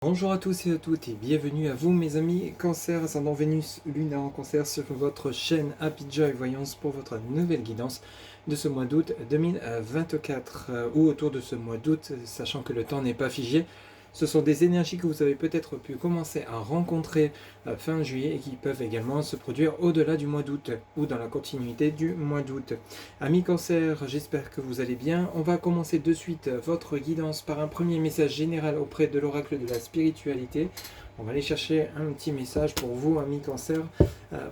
Bonjour à tous et à toutes et bienvenue à vous mes amis Cancer, ascendant Vénus, lunaire en Cancer sur votre chaîne Happy Joy Voyance pour votre nouvelle guidance de ce mois d'août 2024 ou autour de ce mois d'août, sachant que le temps n'est pas figé. Ce sont des énergies que vous avez peut-être pu commencer à rencontrer fin juillet et qui peuvent également se produire au-delà du mois d'août ou dans la continuité du mois d'août. Amis Cancer, j'espère que vous allez bien. On va commencer de suite votre guidance par un premier message général auprès de l'oracle de la spiritualité. On va aller chercher un petit message pour vous, amis Cancer,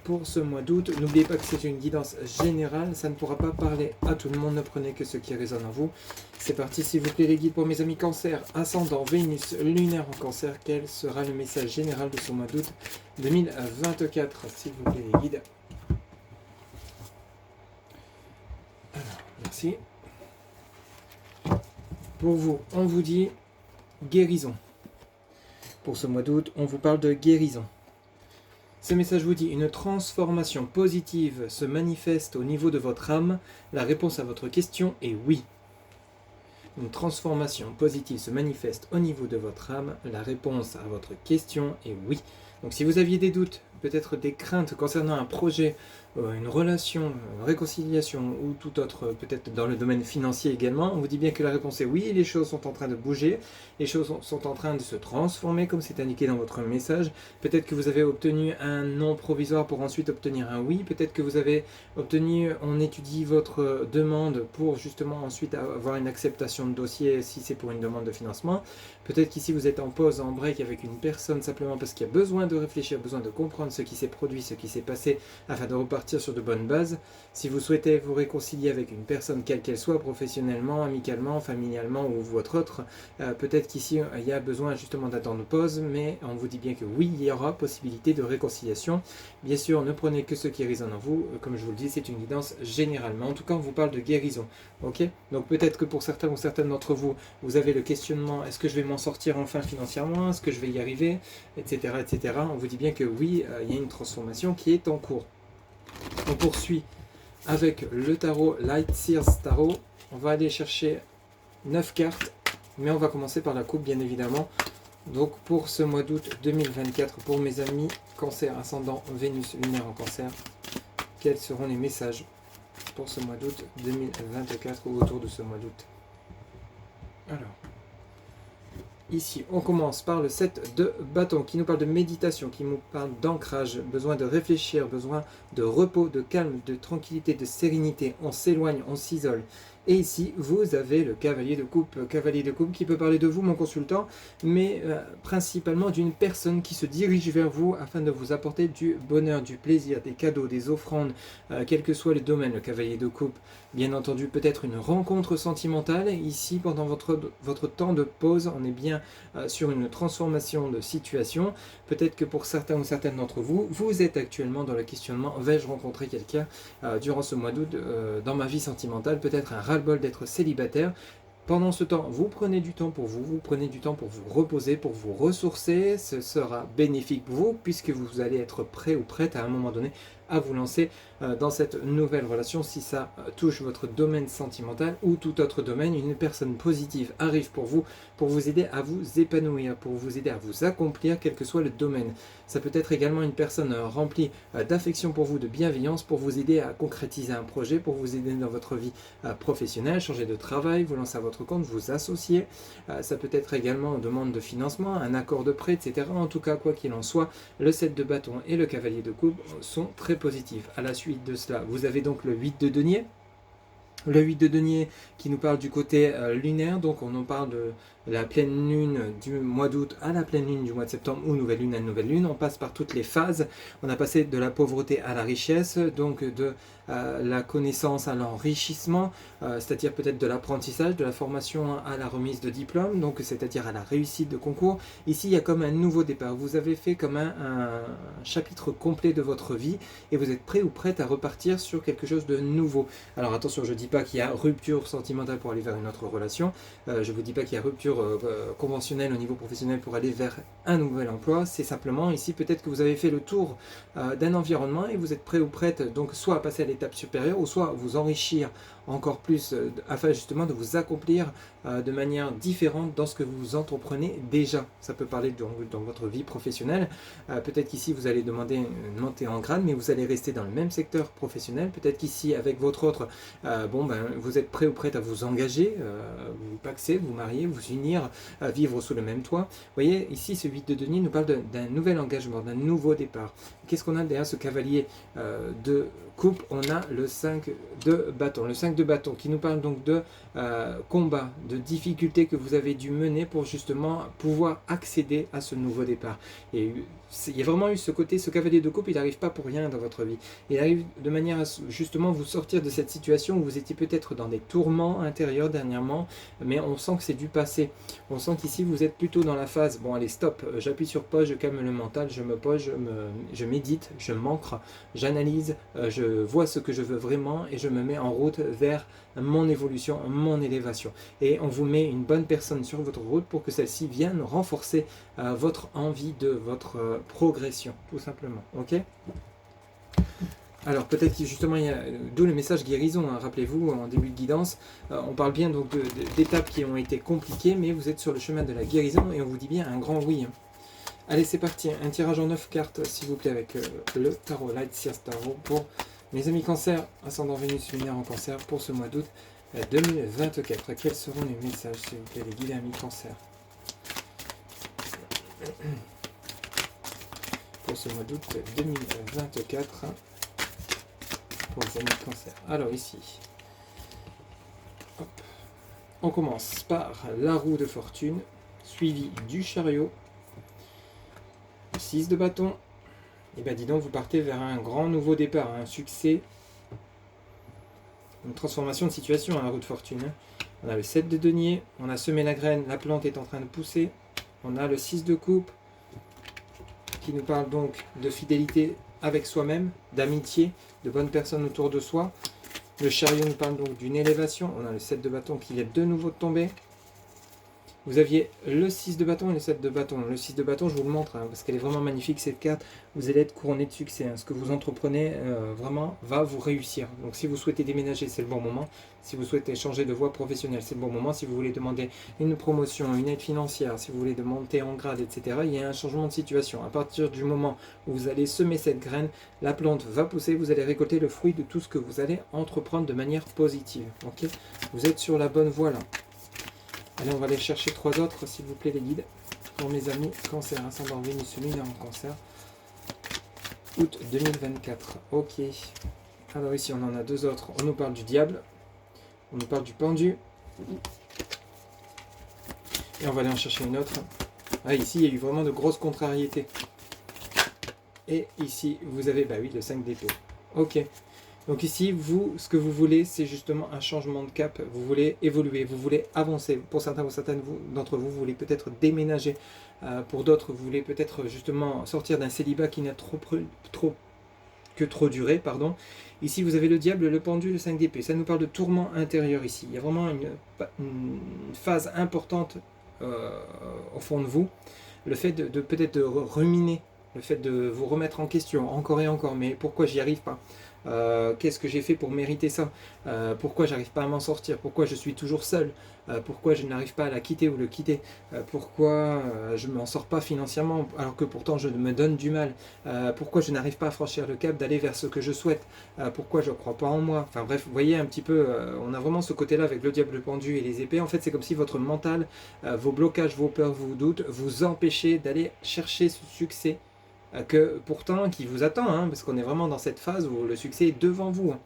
pour ce mois d'août. N'oubliez pas que c'est une guidance générale, ça ne pourra pas parler à tout le monde, ne prenez que ce qui résonne en vous. C'est parti, s'il vous plaît, les guides pour mes amis Cancer, ascendant Vénus, lunaire en Cancer. Quel sera le message général de ce mois d'août 2024, s'il vous plaît, les guides? Alors, merci. Pour vous, on vous dit guérison. Pour ce mois d'août, on vous parle de guérison. Ce message vous dit une transformation positive se manifeste au niveau de votre âme. La réponse à votre question est oui. Une transformation positive se manifeste au niveau de votre âme. La réponse à votre question est oui. Donc si vous aviez des doutes, peut-être des craintes concernant un projet, une relation, une réconciliation ou tout autre, peut-être dans le domaine financier également, on vous dit bien que la réponse est oui, les choses sont en train de bouger, les choses sont en train de se transformer comme c'est indiqué dans votre message. Peut-être que vous avez obtenu un non provisoire pour ensuite obtenir un oui, peut-être que vous avez obtenu, on étudie votre demande pour justement ensuite avoir une acceptation de dossier si c'est pour une demande de financement. Peut-être qu'ici vous êtes en pause, en break avec une personne simplement parce qu'il y a besoin de réfléchir, besoin de comprendre ce qui s'est produit, ce qui s'est passé afin de repartir sur de bonnes bases. Si vous souhaitez vous réconcilier avec une personne quelle qu'elle soit, professionnellement, amicalement, familialement ou votre autre, peut-être qu'ici il y a besoin justement d'attendre pause, mais on vous dit bien que oui, il y aura possibilité de réconciliation. Bien sûr, ne prenez que ce qui résonne en vous, comme je vous le dis, c'est une guidance généralement. En tout cas, on vous parle de guérison. Ok, donc peut-être que pour certains ou certaines d'entre vous, vous avez le questionnement, est-ce que je vais m'en sortir enfin financièrement, est-ce que je vais y arriver, etc., etc. On vous dit bien que oui, il y a une transformation qui est en cours. On poursuit avec le tarot Light Seers Tarot. On va aller chercher 9 cartes, mais on va commencer par la coupe bien évidemment. Donc pour ce mois d'août 2024, pour mes amis Cancer, ascendant Vénus, lunaire en Cancer, quels seront les messages pour ce mois d'août 2024 ou autour de ce mois d'août? Alors, ici, on commence par le 7 de bâton qui nous parle de méditation, qui nous parle d'ancrage, besoin de réfléchir, besoin de repos, de calme, de tranquillité, de sérénité. On s'éloigne, on s'isole. Et ici, vous avez le cavalier de coupe qui peut parler de vous, mon consultant, mais principalement d'une personne qui se dirige vers vous afin de vous apporter du bonheur, du plaisir, des cadeaux, des offrandes, quel que soit le domaine, le cavalier de coupe. Bien entendu, peut-être une rencontre sentimentale. Ici, pendant votre temps de pause, on est bien sur une transformation de situation. Peut-être que pour certains ou certaines d'entre vous, vous êtes actuellement dans le questionnement, vais-je rencontrer quelqu'un durant ce mois d'août dans ma vie sentimentale, peut-être un ras-le-bol d'être célibataire. Pendant ce temps, vous prenez du temps pour vous, vous prenez du temps pour vous reposer, pour vous ressourcer. Ce sera bénéfique pour vous puisque vous allez être prêt ou prête à un moment donné à vous lancer dans cette nouvelle relation. Si ça touche votre domaine sentimental ou tout autre domaine, une personne positive arrive pour vous aider à vous épanouir, pour vous aider à vous accomplir, quel que soit le domaine. Ça peut être également une personne remplie d'affection pour vous, de bienveillance, pour vous aider à concrétiser un projet, pour vous aider dans votre vie professionnelle, changer de travail, vous lancer à votre compte, vous associer. Ça peut être également une demande de financement, un accord de prêt, etc. En tout cas, quoi qu'il en soit, le 7 de bâton et le cavalier de coupe sont très positifs. À la suite de cela, vous avez donc le 8 de denier. Le 8 de denier qui nous parle du côté lunaire, donc on en parle de la pleine lune du mois d'août à la pleine lune du mois de septembre ou nouvelle lune à nouvelle lune. On passe par toutes les phases. On a passé de la pauvreté à la richesse, donc de la connaissance à l'enrichissement, c'est-à-dire peut-être de l'apprentissage, de la formation à la remise de diplôme, donc c'est-à-dire à la réussite de concours. Ici, il y a comme un nouveau départ. Vous avez fait comme un chapitre complet de votre vie et vous êtes prêt ou prête à repartir sur quelque chose de nouveau. Alors attention, je ne dis pas qu'il y a rupture sentimentale pour aller vers une autre relation. Je ne vous dis pas qu'il y a rupture conventionnelle au niveau professionnel pour aller vers un nouvel emploi. C'est simplement ici peut-être que vous avez fait le tour d'un environnement et vous êtes prêt ou prête donc soit à passer à l'étape supérieure ou soit à vous enrichir encore plus afin justement de vous accomplir de manière différente dans ce que vous entreprenez déjà. Ça peut parler dans votre vie professionnelle. Peut-être qu'ici vous allez demander une montée en grade, mais vous allez rester dans le même secteur professionnel. Peut-être qu'ici avec votre autre, vous êtes prêt ou prête à vous engager, vous paxer, vous marier, vous unir, vivre sous le même toit. Vous voyez, ici ce 8 de denier nous parle d'un nouvel engagement, d'un nouveau départ. Qu'est-ce qu'on a derrière ce cavalier de coupe? On a le 5 de bâton. Le 5 de bâton qui nous parle donc de combat, de difficultés que vous avez dû mener pour justement pouvoir accéder à ce nouveau départ. Et il y a vraiment eu ce côté, ce cavalier de coupe, il n'arrive pas pour rien dans votre vie. Il arrive de manière à justement vous sortir de cette situation où vous étiez peut-être dans des tourments intérieurs dernièrement, mais on sent que c'est du passé. On sent qu'ici vous êtes plutôt dans la phase, bon allez stop, j'appuie sur pause, je calme le mental, je me pose, je médite, je m'ancre, j'analyse, je vois ce que je veux vraiment et je me mets en route vers mon évolution, mon élévation. Et on vous met une bonne personne sur votre route pour que celle-ci vienne renforcer votre envie de votre progression, tout simplement. Ok? Alors peut-être que justement, d'où le message guérison, hein. Rappelez-vous, en début de guidance, on parle bien donc d'étapes qui ont été compliquées, mais vous êtes sur le chemin de la guérison et on vous dit bien un grand oui. Hein. Allez, c'est parti, un tirage en 9 cartes, s'il vous plaît, avec le tarot Light Seers Tarot pour mes amis cancer, ascendant Vénus lunaire en cancer pour ce mois d'août 2024. Quels seront les messages, s'il vous plaît, les guides amis cancer pour ce mois d'août 2024 pour les amis cancer. Alors ici, hop, on commence par la roue de fortune, suivi du chariot, 6 de bâton. Et bien dis donc, vous partez vers un grand nouveau départ, un succès, une transformation de situation à la roue de fortune. On a le 7 de denier, on a semé la graine, la plante est en train de pousser. On a le 6 de coupe, qui nous parle donc de fidélité avec soi-même, d'amitié, de bonnes personnes autour de soi. Le chariot nous parle donc d'une élévation. On a le 7 de bâton qui vient de nouveau de tomber. Vous aviez le 6 de bâton et le 7 de bâton. Le 6 de bâton, je vous le montre, hein, parce qu'elle est vraiment magnifique cette carte. Vous allez être couronné de succès. Hein. Ce que vous entreprenez vraiment va vous réussir. Donc si vous souhaitez déménager, c'est le bon moment. Si vous souhaitez changer de voie professionnelle, c'est le bon moment. Si vous voulez demander une promotion, une aide financière, si vous voulez monter en grade, etc., il y a un changement de situation. À partir du moment où vous allez semer cette graine, la plante va pousser, vous allez récolter le fruit de tout ce que vous allez entreprendre de manière positive. Okay, vous êtes sur la bonne voie là. Allez, on va aller chercher 3 autres, s'il vous plaît, les guides. Pour mes amis cancer, ascendant Vénus lunaire en cancer. Août 2024. Ok. Alors ici, on en a 2 autres. On nous parle du diable. On nous parle du pendu. Et on va aller en chercher une autre. Ah, ici, il y a eu vraiment de grosses contrariétés. Et ici, vous avez, bah oui, le 5 d'épée. Ok. Donc ici, vous, ce que vous voulez, c'est justement un changement de cap. Vous voulez évoluer, vous voulez avancer. Pour certains ou certaines d'entre vous, vous voulez peut-être déménager. Pour d'autres, vous voulez peut-être justement sortir d'un célibat qui n'a trop duré. Pardon. Ici, vous avez le diable, le pendu, le 5 d'épée. Ça nous parle de tourment intérieur ici. Il y a vraiment une phase importante au fond de vous. Le fait de peut-être de ruminer, le fait de vous remettre en question encore et encore. Mais pourquoi j'y arrive pas ? Qu'est-ce que j'ai fait pour mériter ça? Pourquoi j'arrive pas à m'en sortir? Pourquoi je suis toujours seul? Pourquoi je n'arrive pas à la quitter ou le quitter? Pourquoi je ne m'en sors pas financièrement alors que pourtant je me donne du mal? Pourquoi je n'arrive pas à franchir le cap d'aller vers ce que je souhaite? Pourquoi je ne crois pas en moi? Enfin bref, vous voyez un petit peu, on a vraiment ce côté-là avec le diable, le pendu et les épées. En fait, c'est comme si votre mental, vos blocages, vos peurs, vos doutes, vous empêchaient d'aller chercher ce succès que pourtant qui vous attend, hein, parce qu'on est vraiment dans cette phase où le succès est devant vous. Hein.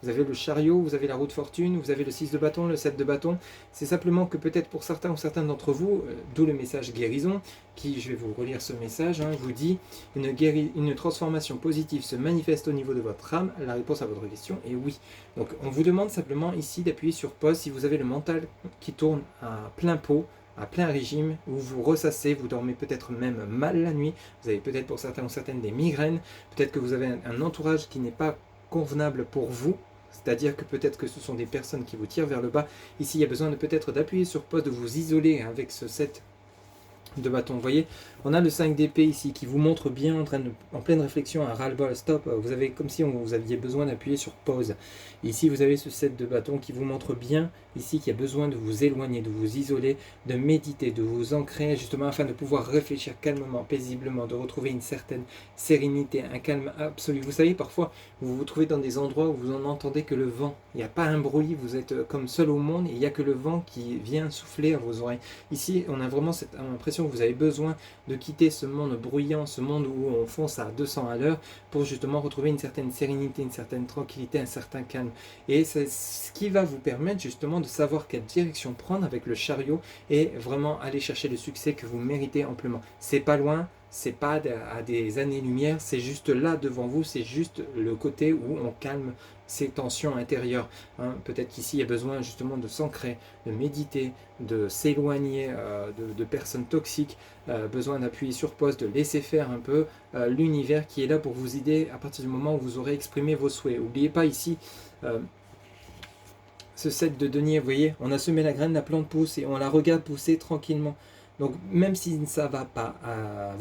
Vous avez le chariot, vous avez la roue de fortune, vous avez le 6 de bâton, le 7 de bâton. C'est simplement que peut-être pour certains ou certaines d'entre vous, d'où le message guérison, qui, je vais vous relire ce message, hein, vous dit une transformation positive se manifeste au niveau de votre âme. La réponse à votre question est oui. Donc on vous demande simplement ici d'appuyer sur pause si vous avez le mental qui tourne à plein pot, à plein régime, où vous ressassez, vous dormez peut-être même mal la nuit, vous avez peut-être pour certains ou certaines des migraines, peut-être que vous avez un entourage qui n'est pas convenable pour vous, c'est-à-dire que peut-être que ce sont des personnes qui vous tirent vers le bas. Ici, il y a besoin de peut-être d'appuyer sur pause, de vous isoler avec ce 7 de bâton. Vous voyez, On a le 5 d'épée ici qui vous montre bien en pleine réflexion, un ras-le-bol, stop. Vous avez comme si vous aviez besoin d'appuyer sur pause. Ici, vous avez ce 7 de bâton qui vous montre bien ici qu'il y a besoin de vous éloigner, de vous isoler, de méditer, de vous ancrer justement afin de pouvoir réfléchir calmement, paisiblement, de retrouver une certaine sérénité, un calme absolu. Vous savez, parfois, vous vous trouvez dans des endroits où vous n'en entendez que le vent. Il n'y a pas un bruit, vous êtes comme seul au monde et il n'y a que le vent qui vient souffler à vos oreilles. Ici, on a vraiment cette impression que vous avez besoin de quitter ce monde bruyant, ce monde où on fonce à 200 à l'heure pour justement retrouver une certaine sérénité, une certaine tranquillité, un certain calme. Et c'est ce qui va vous permettre justement de savoir quelle direction prendre avec le chariot et vraiment aller chercher le succès que vous méritez amplement. C'est pas loin, c'est pas à des années-lumière, c'est juste là devant vous, c'est juste le côté où on calme ces tensions intérieures. Hein. Peut-être qu'ici il y a besoin justement de s'ancrer, de méditer, de s'éloigner de personnes toxiques, besoin d'appuyer sur pause, de laisser faire un peu l'univers qui est là pour vous aider à partir du moment où vous aurez exprimé vos souhaits. N'oubliez pas ici ce 7 de denier, vous voyez, on a semé la graine, la plante pousse et on la regarde pousser tranquillement. Donc même si ça ne va pas à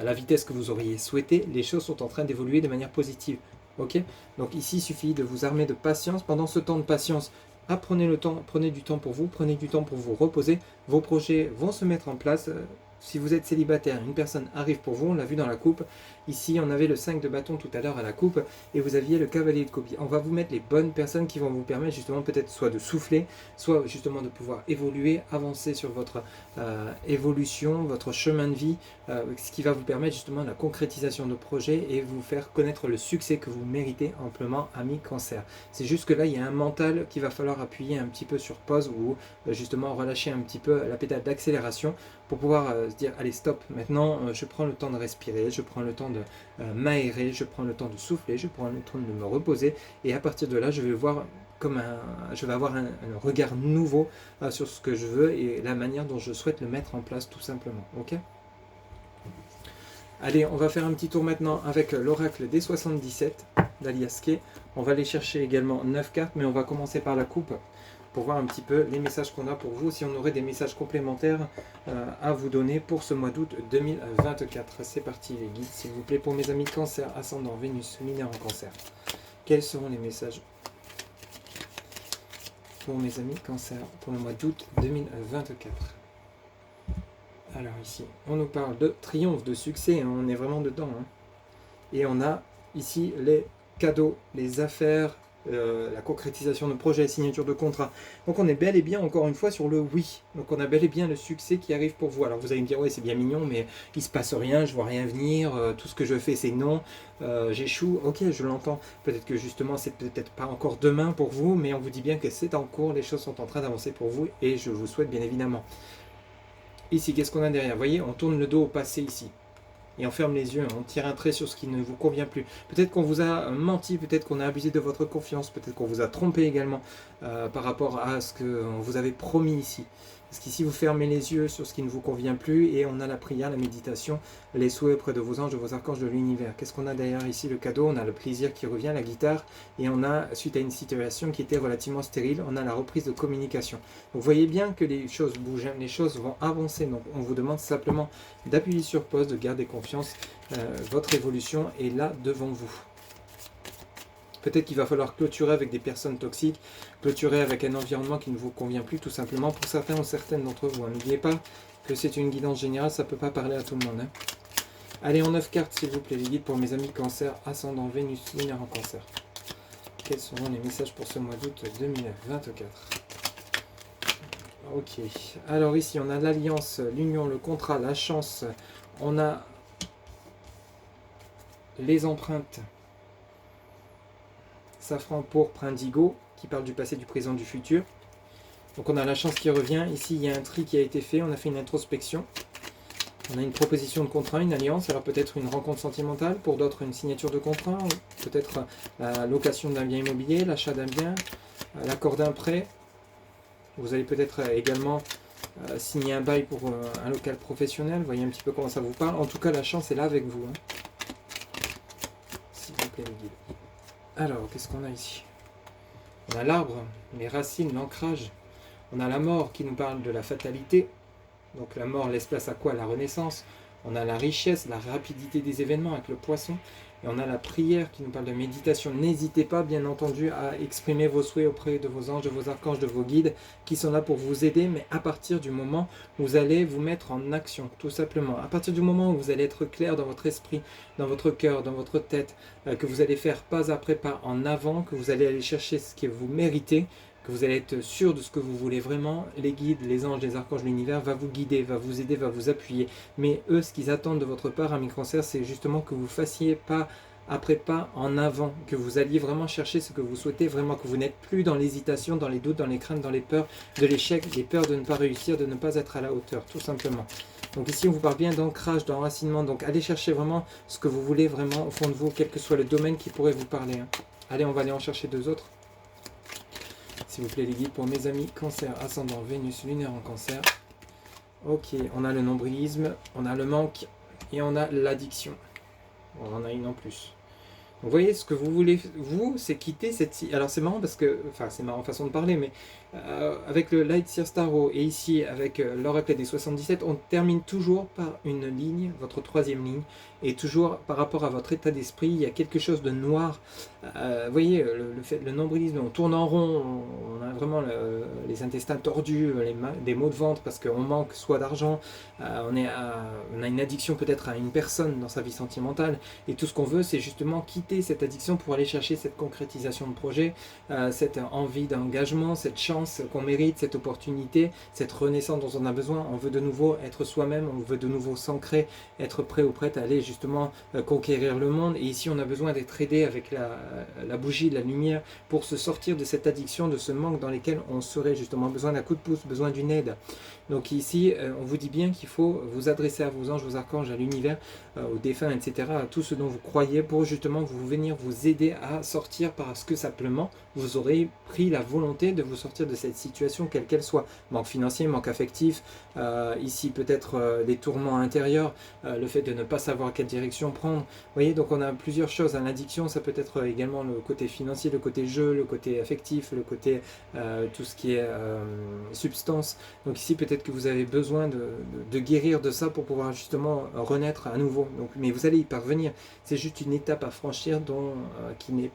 la vitesse que vous auriez souhaité, les choses sont en train d'évoluer de manière positive. Ok. Donc ici, il suffit de vous armer de patience. Pendant ce temps de patience, apprenez le temps, prenez du temps pour vous, prenez du temps pour vous reposer. Vos projets vont se mettre en place. Si vous êtes célibataire, une personne arrive pour vous, on l'a vu dans la coupe. Ici, on avait le 5 de bâton tout à l'heure à la coupe et vous aviez le cavalier de copie. On va vous mettre les bonnes personnes qui vont vous permettre justement peut-être soit de souffler, soit justement de pouvoir évoluer, avancer sur votre évolution, votre chemin de vie, ce qui va vous permettre justement la concrétisation de projets et vous faire connaître le succès que vous méritez amplement, ami Cancer. C'est juste que là, il y a un mental qu'il va falloir appuyer un petit peu sur pause ou justement relâcher un petit peu la pédale d'accélération pour pouvoir se dire allez stop, maintenant je prends le temps de respirer, je prends le temps de m'aérer, je prends le temps de souffler, je prends le temps de me reposer et à partir de là je vais voir je vais avoir un regard nouveau sur ce que je veux et la manière dont je souhaite le mettre en place tout simplement. Ok. Allez, on va faire un petit tour maintenant avec l'oracle des 77 d'Alias Kay. On va aller chercher également 9 cartes, mais on va commencer par la coupe pour voir un petit peu les messages qu'on a pour vous, si on aurait des messages complémentaires à vous donner pour ce mois d'août 2024. C'est parti les guides, s'il vous plaît, pour mes amis Cancer, ascendant Vénus, lunaire en Cancer. Quels seront les messages pour mes amis Cancer pour le mois d'août 2024? Alors ici, on nous parle de triomphe, de succès, hein, on est vraiment dedans. Hein. Et on a ici les cadeaux, les affaires, la concrétisation de projets, signature de contrat. Donc on est bel et bien encore une fois sur le oui. Donc on a bel et bien le succès qui arrive pour vous. Alors vous allez me dire ouais c'est bien mignon mais il se passe rien, je vois rien venir, tout ce que je fais c'est non, j'échoue. Ok, je l'entends. Peut-être que justement c'est peut-être pas encore demain pour vous, mais on vous dit bien que c'est en cours, les choses sont en train d'avancer pour vous et je vous souhaite bien évidemment. Ici, qu'est-ce qu'on a derrière? Vous voyez, on tourne le dos au passé ici. Et on ferme les yeux, on tire un trait sur ce qui ne vous convient plus. Peut-être qu'on vous a menti, peut-être qu'on a abusé de votre confiance, peut-être qu'on vous a trompé également par rapport à ce qu'on vous avait promis ici. Parce qu'ici, vous fermez les yeux sur ce qui ne vous convient plus et on a la prière, la méditation, les souhaits auprès de vos anges, de vos archanges de l'univers. Qu'est-ce qu'on a derrière ici? Le cadeau, on a le plaisir qui revient, la guitare, et on a, suite à une situation qui était relativement stérile, on a la reprise de communication. Donc, vous voyez bien que les choses bougent, les choses vont avancer. Donc, on vous demande simplement d'appuyer sur pause, de garder confiance. Votre évolution est là devant vous. Peut-être qu'il va falloir clôturer avec des personnes toxiques, clôturer avec un environnement qui ne vous convient plus, tout simplement, pour certains ou certaines d'entre vous. N'oubliez pas que c'est une guidance générale, ça ne peut pas parler à tout le monde. Hein. Allez, en 9 cartes, s'il vous plaît, les guides pour mes amis Cancer, ascendant Vénus, lunaire en Cancer. Quels seront les messages pour ce mois d'août 2024? Ok, alors ici, on a l'alliance, l'union, le contrat, la chance, on a les empreintes. Safran, pourpre, indigo, qui parle du passé, du présent, du futur. Donc on a la chance qui revient. Ici, il y a un tri qui a été fait. On a fait une introspection. On a une proposition de contrat, une alliance. Alors peut-être une rencontre sentimentale. Pour d'autres, une signature de contrat. Peut-être la location d'un bien immobilier, l'achat d'un bien, l'accord d'un prêt. Vous allez peut-être également signer un bail pour un local professionnel. Vous voyez un petit peu comment ça vous parle. En tout cas, la chance est là avec vous. Hein. S'il vous plaît, les guides. Alors, qu'est-ce qu'on a ici? On a l'arbre, les racines, l'ancrage. On a la mort qui nous parle de la fatalité. Donc la mort laisse place à quoi? La renaissance. On a la richesse, la rapidité des événements avec le poisson. Et on a la prière qui nous parle de méditation. N'hésitez pas, bien entendu, à exprimer vos souhaits auprès de vos anges, de vos archanges, de vos guides, qui sont là pour vous aider, mais à partir du moment où vous allez vous mettre en action, tout simplement. À partir du moment où vous allez être clair dans votre esprit, dans votre cœur, dans votre tête, que vous allez faire pas après pas en avant, que vous allez aller chercher ce que vous méritez, que vous allez être sûr de ce que vous voulez vraiment, les guides, les anges, les archanges, l'univers va vous guider, va vous aider, va vous appuyer. Mais eux, ce qu'ils attendent de votre part, ami Cancer, c'est justement que vous fassiez pas après pas en avant, que vous alliez vraiment chercher ce que vous souhaitez, vraiment que vous n'êtes plus dans l'hésitation, dans les doutes, dans les craintes, dans les peurs de l'échec, les peurs de ne pas réussir, de ne pas être à la hauteur, tout simplement. Donc ici, on vous parle bien d'ancrage, d'enracinement, donc allez chercher vraiment ce que vous voulez vraiment au fond de vous, quel que soit le domaine qui pourrait vous parler. Allez, on va aller en chercher deux autres. S'il vous plaît les guides, pour mes amis Cancer, ascendant Vénus, lunaire en Cancer. Ok, on a le nombrilisme, on a le manque et on a l'addiction. On en a une en plus. Donc, vous voyez, ce que vous voulez, vous, c'est quitter cette... Alors c'est marrant parce que... Enfin, c'est marrant façon de parler, mais avec le Light Seer Tarot et ici avec l'Oracle des 77, on termine toujours par une ligne, votre troisième ligne, et toujours par rapport à votre état d'esprit, il y a quelque chose de noir. Vous voyez, le nombrilisme, on tourne en rond, on a vraiment les intestins tordus, des maux de ventre parce qu'on manque soit d'argent, on a une addiction peut-être à une personne dans sa vie sentimentale, et tout ce qu'on veut, c'est justement quitter cette addiction pour aller chercher cette concrétisation de projet, cette envie d'engagement, cette chance qu'on mérite, cette opportunité, cette renaissance dont on a besoin. On veut de nouveau être soi-même, on veut de nouveau s'ancrer, être prêt ou prête à aller justement conquérir le monde. Et ici, on a besoin d'être aidé avec la bougie, la lumière, pour se sortir de cette addiction, de ce manque dans lequel on serait justement besoin d'un coup de pouce, besoin d'une aide. Donc ici, on vous dit bien qu'il faut vous adresser à vos anges, vos archanges, à l'univers, aux défunts, etc., à tout ce dont vous croyez, pour justement venir vous aider à sortir, parce que simplement, vous aurez pris la volonté de vous sortir de cette situation, quelle qu'elle soit. Manque financier, manque affectif, ici peut-être des tourments intérieurs, le fait de ne pas savoir quelle direction prendre. Vous voyez, donc on a plusieurs choses. L'addiction, ça peut être également le côté financier, le côté jeu, le côté affectif, le côté tout ce qui est substance. Donc ici, peut-être que vous avez besoin de guérir de ça pour pouvoir justement renaître à nouveau. Donc, mais vous allez y parvenir. C'est juste une étape à franchir qui n'est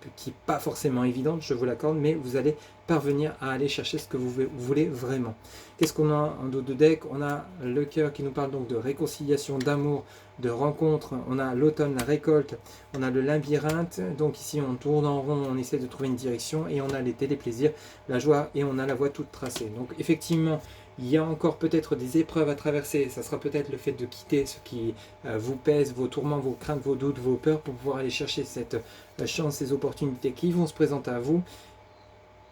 pas forcément évidente, je vous l'accorde, mais vous allez parvenir à aller chercher ce que vous voulez vraiment. Qu'est-ce qu'on a en dos de deck? On a le cœur qui nous parle donc de réconciliation, d'amour, de rencontre. On a l'automne, la récolte. On a le labyrinthe. Donc ici, on tourne en rond, on essaie de trouver une direction. Et on a l'été, les plaisirs, la joie, et on a la voie toute tracée. Donc effectivement, il y a encore peut-être des épreuves à traverser. Ça sera peut-être le fait de quitter ce qui vous pèse, vos tourments, vos craintes, vos doutes, vos peurs, pour pouvoir aller chercher cette chance, ces opportunités qui vont se présenter à vous.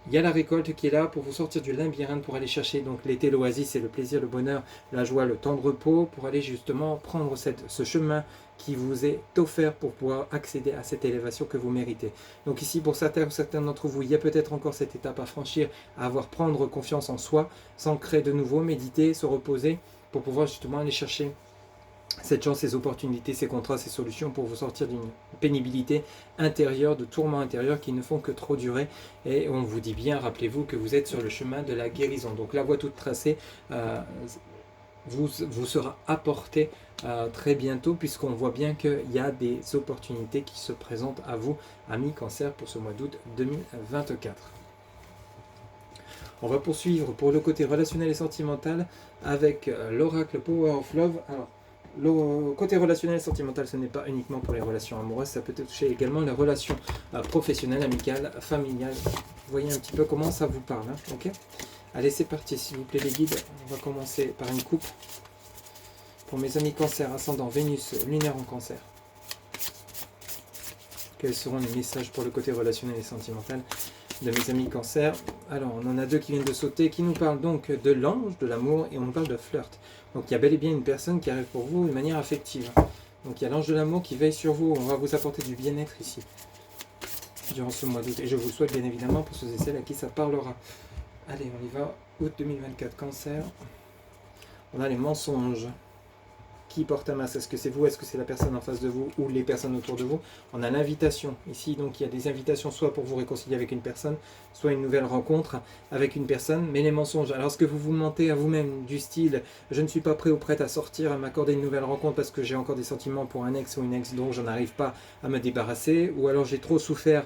Il y a la récolte qui est là pour vous sortir du labyrinthe, pour aller chercher donc l'été, l'oasis, c'est le plaisir, le bonheur, la joie, le temps de repos, pour aller justement prendre ce chemin qui vous est offert pour pouvoir accéder à cette élévation que vous méritez. Donc ici, pour certains d'entre vous, il y a peut-être encore cette étape à franchir, à prendre confiance en soi, s'ancrer de nouveau, méditer, se reposer, pour pouvoir justement aller chercher cette chance, ces opportunités, ces contrats, ces solutions pour vous sortir d'une pénibilité intérieure, de tourments intérieurs qui ne font que trop durer. Et on vous dit bien, rappelez-vous que vous êtes sur le chemin de la guérison. Donc la voie toute tracée vous sera apportée très bientôt, puisqu'on voit bien qu'il y a des opportunités qui se présentent à vous, amis Cancer, pour ce mois d'août 2024. On va poursuivre pour le côté relationnel et sentimental avec l'oracle Power of Love. Alors, le côté relationnel et sentimental, ce n'est pas uniquement pour les relations amoureuses, ça peut toucher également les relations professionnelles, amicales, familiales. Vous voyez un petit peu comment ça vous parle, hein, ok? Allez, c'est parti, s'il vous plaît les guides. On va commencer par une coupe. Pour mes amis Cancer, ascendant Vénus, lunaire en Cancer. Quels seront les messages pour le côté relationnel et sentimental de mes amis Cancer? Alors, on en a deux qui viennent de sauter, qui nous parlent donc de l'ange, de l'amour, et on nous parle de flirt. Donc, il y a bel et bien une personne qui arrive pour vous de manière affective. Donc, il y a l'ange de l'amour qui veille sur vous. On va vous apporter du bien-être ici, durant ce mois d'août. Et je vous souhaite bien évidemment pour ceux et celles à qui ça parlera. Allez, on y va. Août 2024, Cancer. On a les mensonges. Qui porte un masque? Est-ce que c'est vous? Est-ce que c'est la personne en face de vous ou les personnes autour de vous? On a l'invitation ici, donc il y a des invitations soit pour vous réconcilier avec une personne, soit une nouvelle rencontre avec une personne, mais les mensonges. Alors est-ce que vous vous mentez à vous-même du style je ne suis pas prêt ou prête à sortir, à m'accorder une nouvelle rencontre parce que j'ai encore des sentiments pour un ex ou une ex dont je n'arrive pas à me débarrasser, ou alors j'ai trop souffert,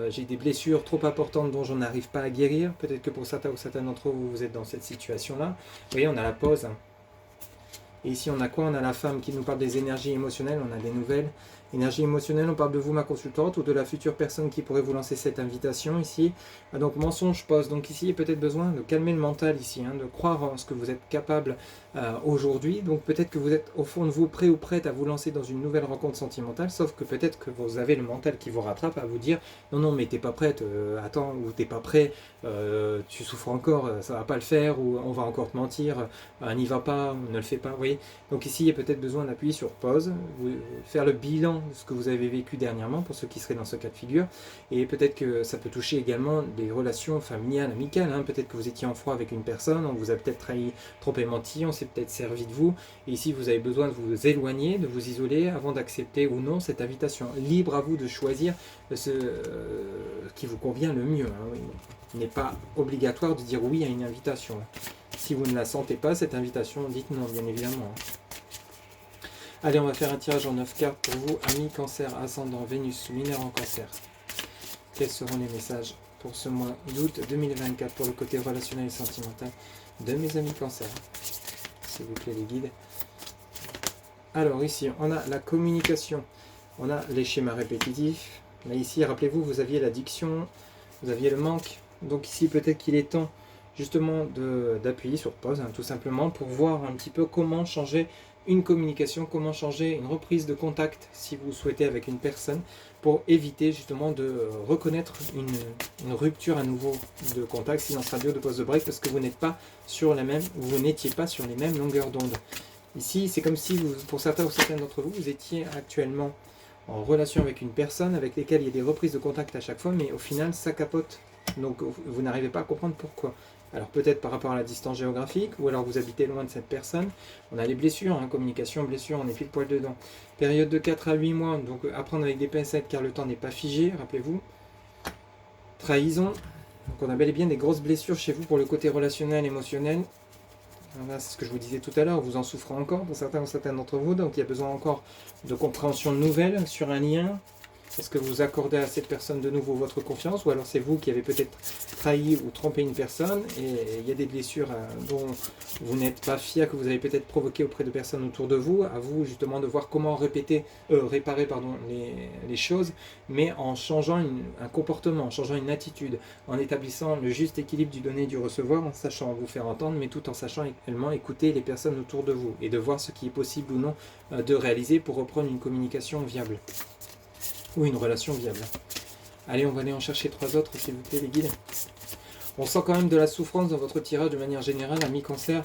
j'ai des blessures trop importantes dont je n'arrive pas à guérir. Peut-être que pour certains ou certaines d'entre vous, vous êtes dans cette situation-là. Vous voyez, on a la pause. Et ici, on a quoi? On a la femme qui nous parle des énergies émotionnelles, on a des nouvelles. Énergie émotionnelle, on parle de vous, ma consultante, ou de la future personne qui pourrait vous lancer cette invitation ici. Donc, mensonge, pause. Donc ici, il y a peut-être besoin de calmer le mental ici, de croire en ce que vous êtes capable aujourd'hui. Donc peut-être que vous êtes au fond de vous prêt ou prête à vous lancer dans une nouvelle rencontre sentimentale, sauf que peut-être que vous avez le mental qui vous rattrape à vous dire non, non, mais t'es pas prête, attends, ou t'es pas prêt, tu souffres encore, ça va pas le faire, ou on va encore te mentir, n'y va pas, ne le fais pas, vous voyez. Donc ici, il y a peut-être besoin d'appuyer sur pause, faire le bilan de ce que vous avez vécu dernièrement, pour ceux qui seraient dans ce cas de figure, et peut-être que ça peut toucher également des relations familiales, amicales, peut-être que vous étiez en froid avec une personne, on vous a peut-être trahi, trompé, menti, on s'est peut-être servi de vous, et ici vous avez besoin de vous éloigner, de vous isoler, avant d'accepter ou non cette invitation. Libre à vous de choisir ce qui vous convient le mieux. Oui. Il n'est pas obligatoire de dire oui à une invitation. Si vous ne la sentez pas, cette invitation, dites non, bien évidemment. Allez, on va faire un tirage en 9 cartes pour vous, amis Cancer, ascendant, Vénus, lunaire en Cancer. Quels seront les messages pour ce mois d'août 2024 pour le côté relationnel et sentimental de mes amis Cancer? S'il vous plaît, les guides. Alors ici, on a la communication, on a les schémas répétitifs. Là ici, rappelez-vous, vous aviez l'addiction, vous aviez le manque. Donc ici, peut-être qu'il est temps justement d'appuyer sur pause, tout simplement, pour voir un petit peu comment changer une communication, comment changer une reprise de contact, si vous souhaitez, avec une personne, pour éviter justement de reconnaître une rupture à nouveau de contact, silence radio, de pause de break, parce que vous n'êtes pas sur la même, vous n'étiez pas sur les mêmes longueurs d'onde. Ici, c'est comme si, pour certains ou certaines d'entre vous, vous étiez actuellement en relation avec une personne avec laquelle il y a des reprises de contact à chaque fois, mais au final, ça capote. Donc, vous n'arrivez pas à comprendre pourquoi. Alors, peut-être par rapport à la distance géographique, ou alors vous habitez loin de cette personne. On a les blessures, communication, blessure, on est pile poil dedans. Période de 4 à 8 mois, donc apprendre avec des pincettes car le temps n'est pas figé, rappelez-vous. Trahison, donc on a bel et bien des grosses blessures chez vous pour le côté relationnel, émotionnel. Voilà, c'est ce que je vous disais tout à l'heure, vous en souffrez encore pour certains ou certaines d'entre vous, donc il y a besoin encore de compréhension nouvelle sur un lien. Est-ce que vous accordez à cette personne de nouveau votre confiance, ou alors c'est vous qui avez peut-être trahi ou trompé une personne, et il y a des blessures dont vous n'êtes pas fier, que vous avez peut-être provoqué auprès de personnes autour de vous, à vous justement de voir comment réparer les choses, mais en changeant un comportement, en changeant une attitude, en établissant le juste équilibre du donner et du recevoir, en sachant vous faire entendre, mais tout en sachant également écouter les personnes autour de vous, et de voir ce qui est possible ou non de réaliser pour reprendre une communication viable. Ou une relation viable. Allez, on va aller en chercher 3 autres, s'il vous plaît, les guides. On sent quand même de la souffrance dans votre tirage de manière générale, amis Cancer,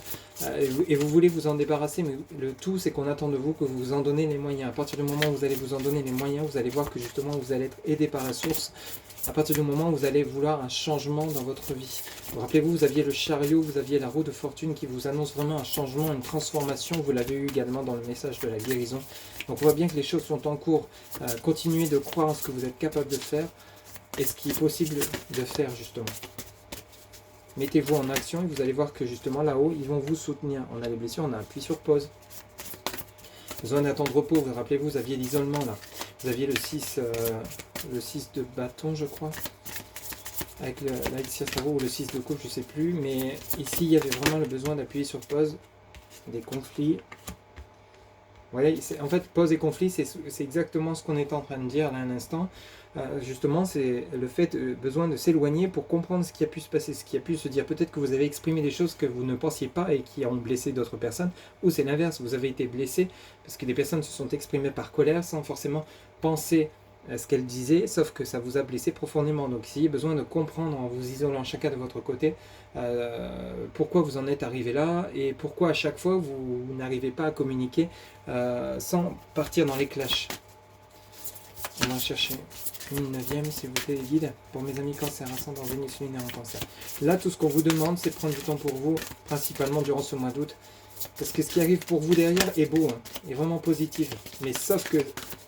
et vous voulez vous en débarrasser, mais le tout, c'est qu'on attend de vous que vous vous en donnez les moyens. À partir du moment où vous allez vous en donner les moyens, vous allez voir que justement, vous allez être aidé par la source. À partir du moment où vous allez vouloir un changement dans votre vie. Rappelez-vous, vous aviez le chariot, vous aviez la roue de fortune qui vous annonce vraiment un changement, une transformation. Vous l'avez eu également dans le message de la guérison. Donc on voit bien que les choses sont en cours. Continuez de croire en ce que vous êtes capable de faire et ce qui est possible de faire justement. Mettez-vous en action et vous allez voir que justement là-haut, ils vont vous soutenir. On a les blessures, on a appuyé sur pause. Besoin d'un temps de repos, rappelez-vous, vous aviez l'isolement là. Vous aviez le 6 de bâton, je crois, avec l'Aïtia-Tarot, ou le 6 de coupe, je ne sais plus. Mais ici, il y avait vraiment le besoin d'appuyer sur pause. Des conflits. Voilà, en fait, pause et conflit, c'est exactement ce qu'on est en train de dire là un instant. Justement, c'est le fait, besoin de s'éloigner pour comprendre ce qui a pu se passer, ce qui a pu se dire. Peut-être que vous avez exprimé des choses que vous ne pensiez pas et qui ont blessé d'autres personnes, ou c'est l'inverse, vous avez été blessé parce que des personnes se sont exprimées par colère sans forcément penser à ce qu'elles disaient, sauf que ça vous a blessé profondément. Donc ici, il y a besoin de comprendre en vous isolant chacun de votre côté pourquoi vous en êtes arrivé là et pourquoi à chaque fois vous n'arrivez pas à communiquer sans partir dans les clashs. On va chercher une 9e, s'il vous plaît, les guides, pour mes amis Cancer, ascendant Vénus lunaire en Cancer. Là, tout ce qu'on vous demande, c'est de prendre du temps pour vous, principalement durant ce mois d'août, Parce que ce qui arrive pour vous derrière est beau, hein, est vraiment positif. Mais sauf que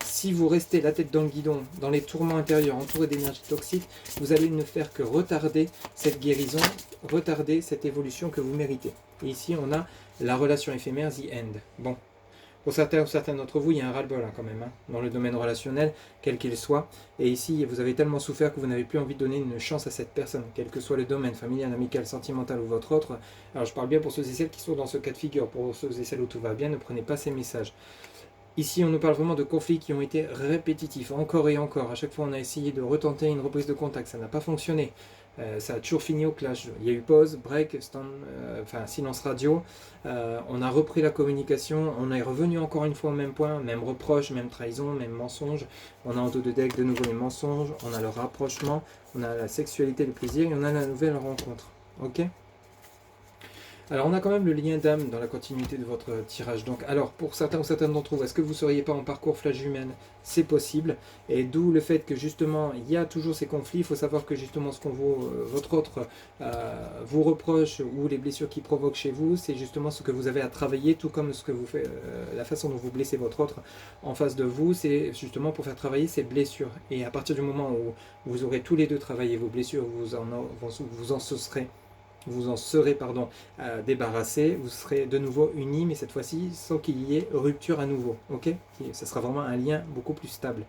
si vous restez la tête dans le guidon, dans les tourments intérieurs, entouré d'énergie toxique, vous allez ne faire que retarder cette guérison, retarder cette évolution que vous méritez. Et ici, on a la relation éphémère, the end. Bon. Pour certains ou certains d'entre vous, il y a un ras-le-bol hein, quand même, hein, dans le domaine relationnel, quel qu'il soit. Et ici, vous avez tellement souffert que vous n'avez plus envie de donner une chance à cette personne, quel que soit le domaine, familial, amical, sentimental ou votre autre. Alors je parle bien pour ceux et celles qui sont dans ce cas de figure. Pour ceux et celles où tout va bien, ne prenez pas ces messages. Ici, on nous parle vraiment de conflits qui ont été répétitifs, encore et encore. À chaque fois, on a essayé de retenter une reprise de contact, ça n'a pas fonctionné. Ça a toujours fini au clash. Il y a eu pause, break, silence radio. On a repris la communication. On est revenu encore une fois au même point, même reproche, même trahison, même mensonge. On a en dos de deck de nouveau les mensonges. On a le rapprochement. On a la sexualité, le plaisir. Et on a la nouvelle rencontre. Ok ? Alors on a quand même le lien d'âme dans la continuité de votre tirage. Donc alors pour certains ou certaines d'entre vous, est-ce que vous ne seriez pas en parcours flash humaine? C'est possible. Et d'où le fait que justement il y a toujours ces conflits. Il faut savoir que justement ce qu'on votre autre vous reproche ou les blessures qu'il provoque chez vous, c'est justement ce que vous avez à travailler, tout comme ce que vous faites, la façon dont vous blessez votre autre en face de vous, c'est justement pour faire travailler ces blessures. Et à partir du moment où vous aurez tous les deux travaillé vos blessures, vous en serez débarrassé, vous serez de nouveau unis, mais cette fois-ci sans qu'il y ait rupture à nouveau. Ok, ça sera vraiment un lien beaucoup plus stable.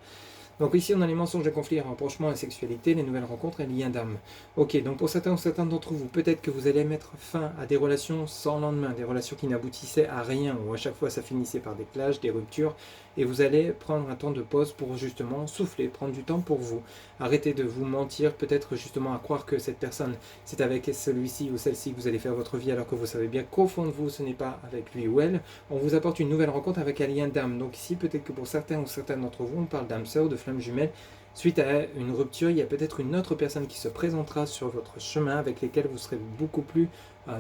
Donc ici on a les mensonges, les conflits, les rapprochements, la sexualité, les nouvelles rencontres et les liens d'âme. Ok, donc pour certains ou certains d'entre vous, peut-être que vous allez mettre fin à des relations sans lendemain, des relations qui n'aboutissaient à rien, ou à chaque fois ça finissait par des clashs, des ruptures, et vous allez prendre un temps de pause pour justement souffler, prendre du temps pour vous. Arrêtez de vous mentir, peut-être justement à croire que cette personne, c'est avec celui-ci ou celle-ci que vous allez faire votre vie, alors que vous savez bien qu'au fond de vous, ce n'est pas avec lui ou elle. On vous apporte une nouvelle rencontre avec un lien d'âme. Donc ici, peut-être que pour certains ou certaines d'entre vous, on parle d'âme sœur, de flamme jumelle. Suite à une rupture, il y a peut-être une autre personne qui se présentera sur votre chemin avec lesquelles vous serez beaucoup plus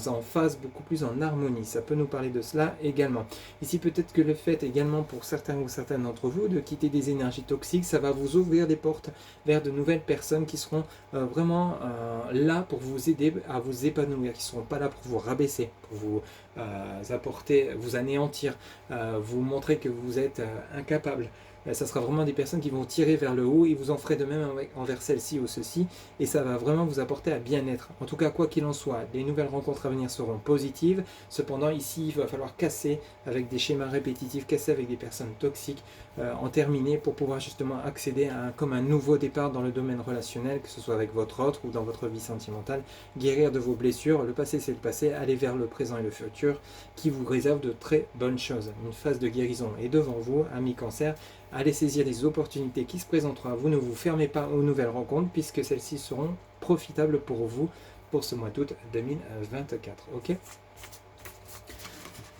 en phase, beaucoup plus en harmonie. Ça peut nous parler de cela également. Ici, peut-être que le fait également pour certains ou certaines d'entre vous de quitter des énergies toxiques, ça va vous ouvrir des portes vers de nouvelles personnes qui seront vraiment là pour vous aider à vous épanouir, qui ne seront pas là pour vous rabaisser, pour vous apporter, vous anéantir, vous montrer que vous êtes incapable. Ça sera vraiment des personnes qui vont tirer vers le haut et vous en ferez de même envers celle-ci ou ceci et ça va vraiment vous apporter à bien-être. En tout cas, quoi qu'il en soit, les nouvelles rencontres à venir seront positives. Cependant, ici, il va falloir casser avec des schémas répétitifs, casser avec des personnes toxiques, en terminer pour pouvoir justement accéder à comme un nouveau départ dans le domaine relationnel, que ce soit avec votre autre ou dans votre vie sentimentale, guérir de vos blessures. Le passé, c'est le passé, aller vers le présent et le futur qui vous réserve de très bonnes choses. Une phase de guérison est devant vous, amis cancer. Allez saisir les opportunités qui se présenteront à vous. Ne vous fermez pas aux nouvelles rencontres puisque celles-ci seront profitables pour vous pour ce mois d'août 2024. Ok ?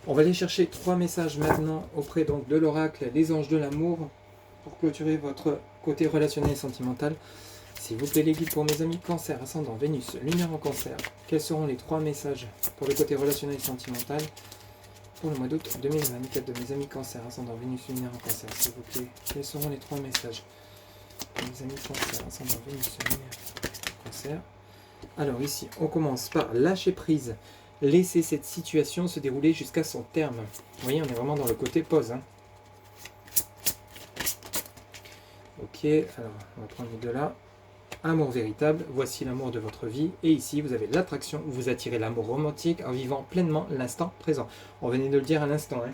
On va aller chercher 3 messages maintenant auprès donc de l'oracle, les anges de l'amour, pour clôturer votre côté relationnel et sentimental. S'il vous plaît les guides pour mes amis cancer, ascendant Vénus, lumière en cancer. Quels seront les 3 messages pour le côté relationnel et sentimental pour le mois d'août 2024 de mes amis cancer, ascendant Vénus, lumière en cancer, s'il vous plaît. Quels seront les 3 messages pour mes amis cancer, ascendant Vénus, lumière en cancer. Alors ici, on commence par lâcher prise. Laisser cette situation se dérouler jusqu'à son terme. Vous voyez, on est vraiment dans le côté pause. Hein. Ok, alors on va prendre les deux là. Amour véritable, voici l'amour de votre vie. Et ici, vous avez l'attraction, où vous attirez l'amour romantique en vivant pleinement l'instant présent. On venait de le dire à l'instant. Hein.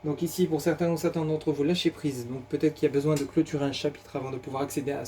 Donc ici, pour certains ou certains d'entre vous, lâchez prise. Donc peut-être qu'il y a besoin de clôturer un chapitre avant de pouvoir accéder à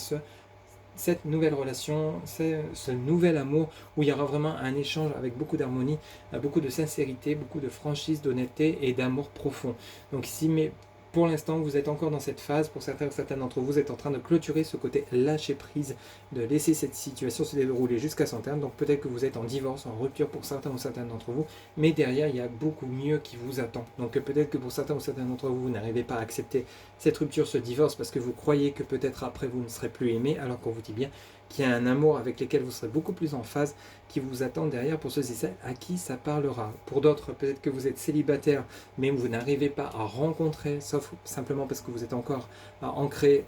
cette nouvelle relation, ce nouvel amour, où il y aura vraiment un échange avec beaucoup d'harmonie, beaucoup de sincérité, beaucoup de franchise, d'honnêteté et d'amour profond. Donc ici, mais pour l'instant, vous êtes encore dans cette phase, pour certains ou certaines d'entre vous, vous êtes en train de clôturer ce côté lâcher prise, de laisser cette situation se dérouler jusqu'à son terme. Donc peut-être que vous êtes en divorce, en rupture pour certains ou certaines d'entre vous, mais derrière, il y a beaucoup mieux qui vous attend. Donc peut-être que pour certains ou certaines d'entre vous, vous n'arrivez pas à accepter cette rupture, ce divorce, parce que vous croyez que peut-être après vous ne serez plus aimé, alors qu'on vous dit bien qu'il y a un amour avec lequel vous serez beaucoup plus en phase, qui vous attend derrière pour ceux et celles à qui ça parlera. Pour d'autres, peut-être que vous êtes célibataire, mais vous n'arrivez pas à rencontrer, sauf simplement parce que vous êtes encore ancré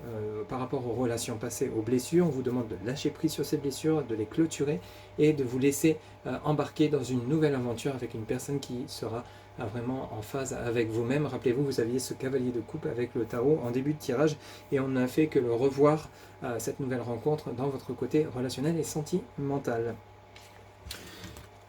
par rapport aux relations passées, aux blessures. On vous demande de lâcher prise sur ces blessures, de les clôturer et de vous laisser embarquer dans une nouvelle aventure avec une personne qui sera vraiment en phase avec vous-même. Rappelez-vous, vous aviez ce cavalier de coupe avec le tarot en début de tirage et on n'a fait que le revoir, cette nouvelle rencontre, dans votre côté relationnel et sentimental.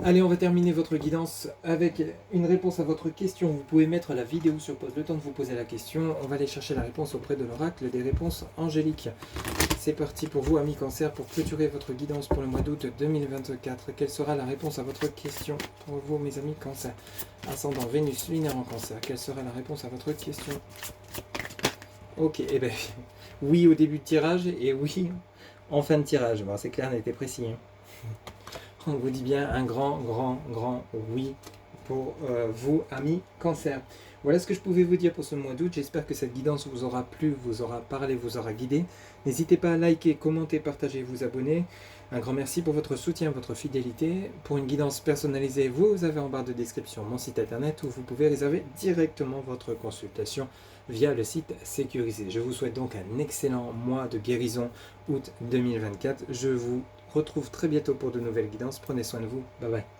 Allez, on va terminer votre guidance avec une réponse à votre question. Vous pouvez mettre la vidéo sur pause, le temps de vous poser la question. On va aller chercher la réponse auprès de l'oracle des réponses angéliques. C'est parti pour vous, amis Cancer, pour clôturer votre guidance pour le mois d'août 2024. Quelle sera la réponse à votre question pour vous, mes amis Cancer? Ascendant Vénus, lunaire en Cancer. Quelle sera la réponse à votre question? Ok, eh bien, oui au début de tirage et oui en fin de tirage. Bon, c'est clair, on a été précis. On vous dit bien un grand oui pour vous, amis Cancer. Voilà ce que je pouvais vous dire pour ce mois d'août. J'espère que cette guidance vous aura plu, vous aura parlé, vous aura guidé. N'hésitez pas à liker, commenter, partager, vous abonner. Un grand merci pour votre soutien, votre fidélité. Pour une guidance personnalisée, vous avez en barre de description mon site internet où vous pouvez réserver directement votre consultation via le site sécurisé. Je vous souhaite donc un excellent mois de guérison août 2024. Je vous retrouve très bientôt pour de nouvelles guidances. Prenez soin de vous. Bye bye.